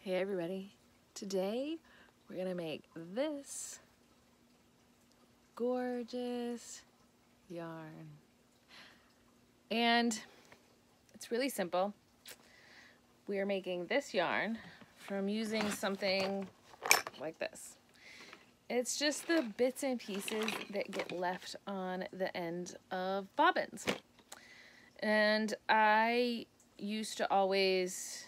Hey everybody, today we're gonna make this gorgeous yarn, and it's really simple. We are making this yarn from using something like this. It's just the bits and pieces that get left on the end of bobbins, and I used to always,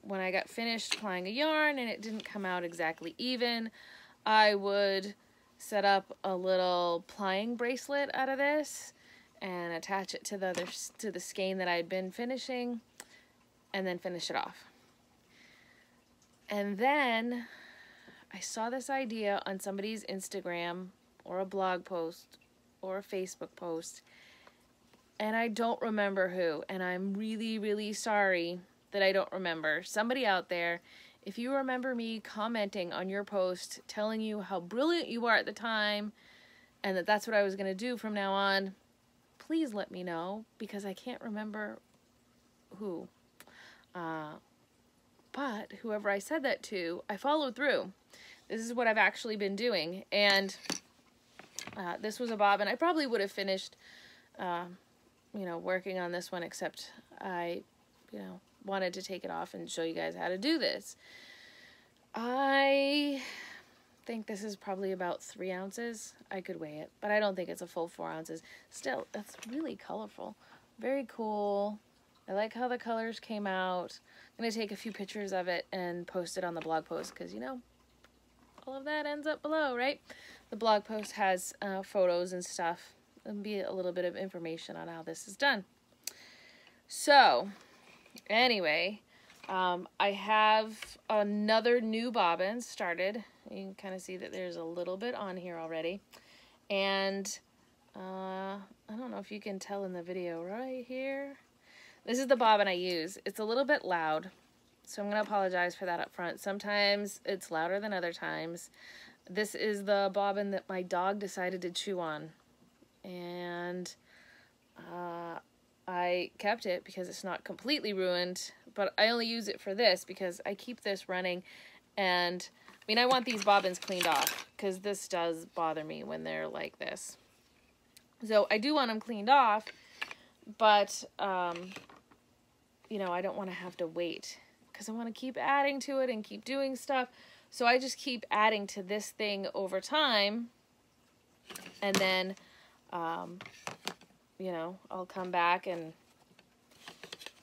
when I got finished plying a yarn and it didn't come out exactly even, I would set up a little plying bracelet out of this and attach it to the skein that I'd been finishing, and then finish it off. And then I saw this idea on somebody's Instagram or a blog post or a Facebook post, and I don't remember who, and I'm really, really sorry that I don't remember. Somebody out there, if you remember me commenting on your post, telling you how brilliant you are at the time, and that that's what I was going to do from now on, please let me know, because I can't remember who. But whoever I said that to, I followed through. This is what I've actually been doing, and this was a bobbin. I probably would have finished working on this one, except I, wanted to take it off and show you guys how to do this. I think this is probably about 3 ounces. I could weigh it, but I don't think it's a full 4 ounces. Still, that's really colorful. Very cool. I like how the colors came out. I'm going to take a few pictures of it and post it on the blog post, because, all of that ends up below, right? The blog post has photos and stuff. And be a little bit of information on how this is done. So, anyway, I have another new bobbin started. You can kind of see that there's a little bit on here already. And I don't know if you can tell in the video right here. This is the bobbin I use. It's a little bit loud, so I'm going to apologize for that up front. Sometimes it's louder than other times. This is the bobbin that my dog decided to chew on. And I kept it because it's not completely ruined, but I only use it for this because I keep this running. And I want these bobbins cleaned off, because this does bother me when they're like this. So I do want them cleaned off, but I don't want to have to wait, because I want to keep adding to it and keep doing stuff. So I just keep adding to this thing over time, and then I'll come back and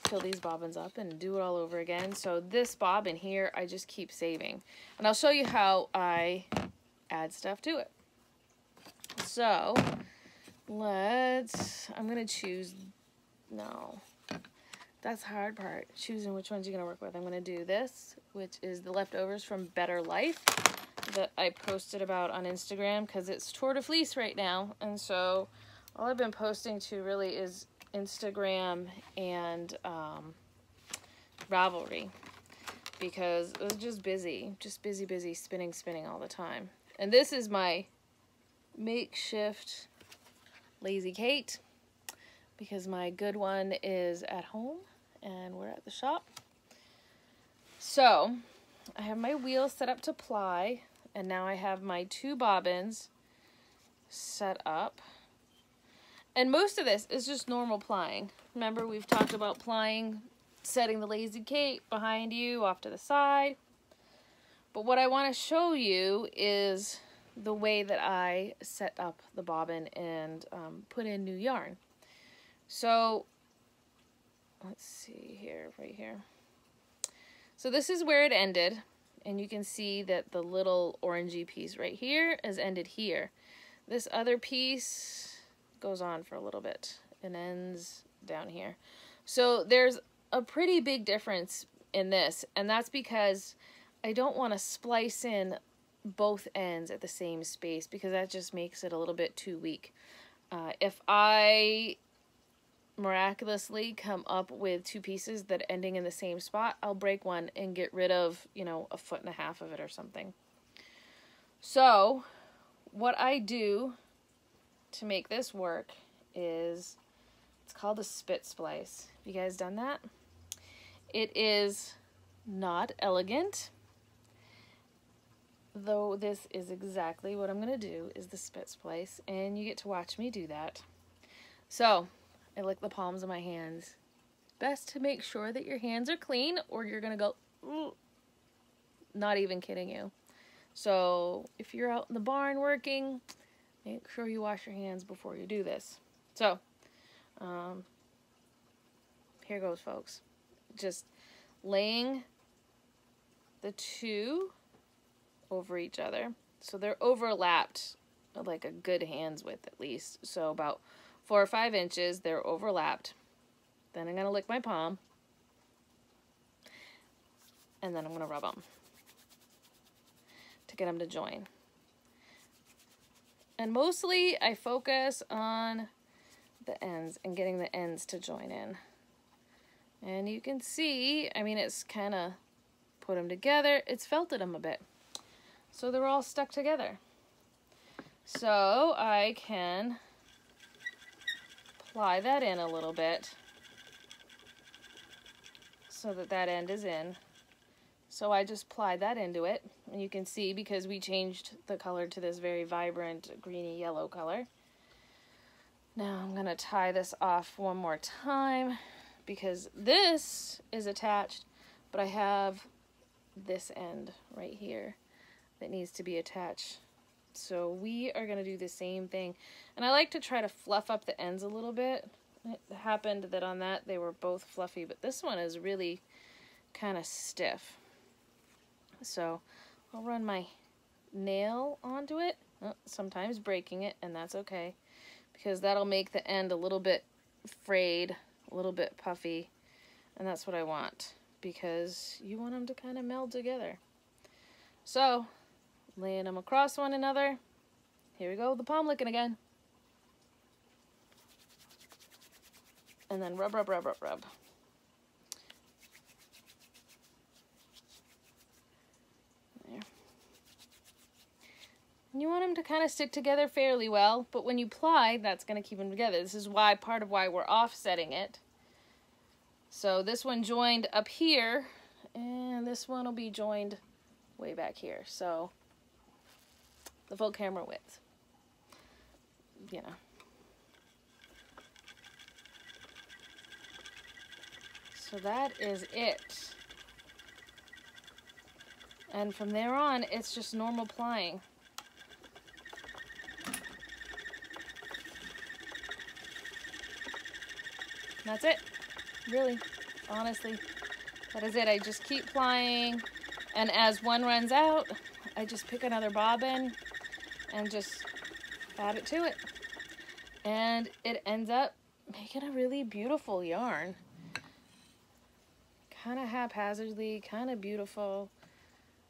fill these bobbins up and do it all over again. So this bobbin here, I just keep saving. And I'll show you how I add stuff to it. So I'm going to choose, no, that's the hard part, choosing which ones you're going to work with. I'm going to do this, which is the leftovers from Better Life that I posted about on Instagram, because it's Tour de Fleece right now, and so all I've been posting to really is Instagram and Ravelry, because it was just busy spinning all the time. And this is my makeshift Lazy Kate, because my good one is at home and we're at the shop. So I have my wheel set up to ply, and now I have my 2 bobbins set up. And most of this is just normal plying. Remember, we've talked about plying, setting the Lazy Kate behind you, off to the side. But what I want to show you is the way that I set up the bobbin and put in new yarn. So let's see here, right here. So this is where it ended, and you can see that the little orangey piece right here is ended here. This other piece goes on for a little bit and ends down here. So there's a pretty big difference in this, and that's because I don't want to splice in both ends at the same space, because that just makes it a little bit too weak. If I miraculously come up with 2 pieces that ending in the same spot, I'll break one and get rid of, 1.5 foot of it or something. So what I do to make this work is, it's called a spit splice. Have you guys done that? It is not elegant, though this is exactly what I'm going to do, is the spit splice, and you get to watch me do that. So, I lick the palms of my hands. Best to make sure that your hands are clean or you're going to go, ooh. Not even kidding you. So, if you're out in the barn working, make sure you wash your hands before you do this. So, here goes, folks. Just laying the two over each other. So they're overlapped like a good hand's width at least. So about 4 or 5 inches, they're overlapped. Then I'm going to lick my palm. And then I'm going to rub them to get them to join. And mostly I focus on the ends and getting the ends to join in. And you can see, I mean, it's kind of put them together. It's felted them a bit. So they're all stuck together. So I can ply that in a little bit so that that end is in. So I just plied that into it. And you can see, because we changed the color to this very vibrant greeny yellow color. Now I'm going to tie this off one more time because this is attached, but I have this end right here that needs to be attached. So we are going to do the same thing. And I like to try to fluff up the ends a little bit. It happened that on that they were both fluffy, but this one is really kind of stiff. So I'll run my nail onto it, sometimes breaking it, and that's okay, because that'll make the end a little bit frayed, a little bit puffy, and that's what I want, because you want them to kind of meld together. So, laying them across one another. Here we go, the palm licking again. And then rub, rub, rub, rub, rub. There. And you want them to kind of stick together fairly well, but when you ply, that's going to keep them together. This is why, part of why we're offsetting it. So this one joined up here, and this one will be joined way back here. So the full camera width, you know. So that is it. And from there on, it's just normal plying. That's it. Really, honestly, that is it. I just keep plying, and as one runs out, I just pick another bobbin and just add it to it. And it ends up making a really beautiful yarn. Kind of haphazardly, kind of beautiful.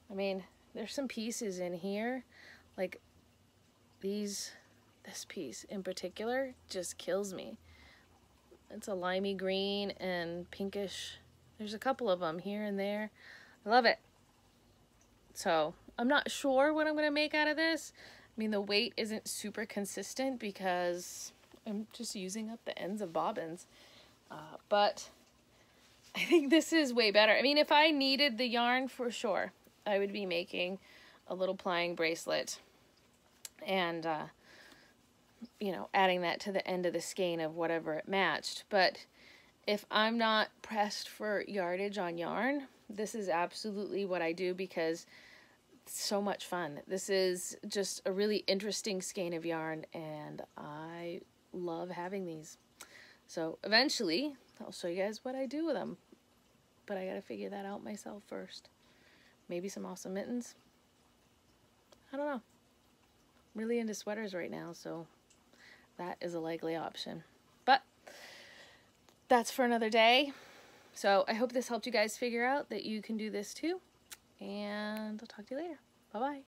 I mean, there's some pieces in here, like this piece in particular just kills me. It's a limey green and pinkish. There's a couple of them here and there. I love it. So I'm not sure what I'm going to make out of this. I mean, the weight isn't super consistent because I'm just using up the ends of bobbins. But I think this is way better. I mean, if I needed the yarn, for sure, I would be making a little plying bracelet and, you know, adding that to the end of the skein of whatever it matched. But if I'm not pressed for yardage on yarn, this is absolutely what I do because it's so much fun. This is just a really interesting skein of yarn, and I love having these. So eventually, I'll show you guys what I do with them. But I gotta figure that out myself first. Maybe some awesome mittens. I don't know. I'm really into sweaters right now, so that is a likely option. But that's for another day. So I hope this helped you guys figure out that you can do this too. And I'll talk to you later. Bye-bye.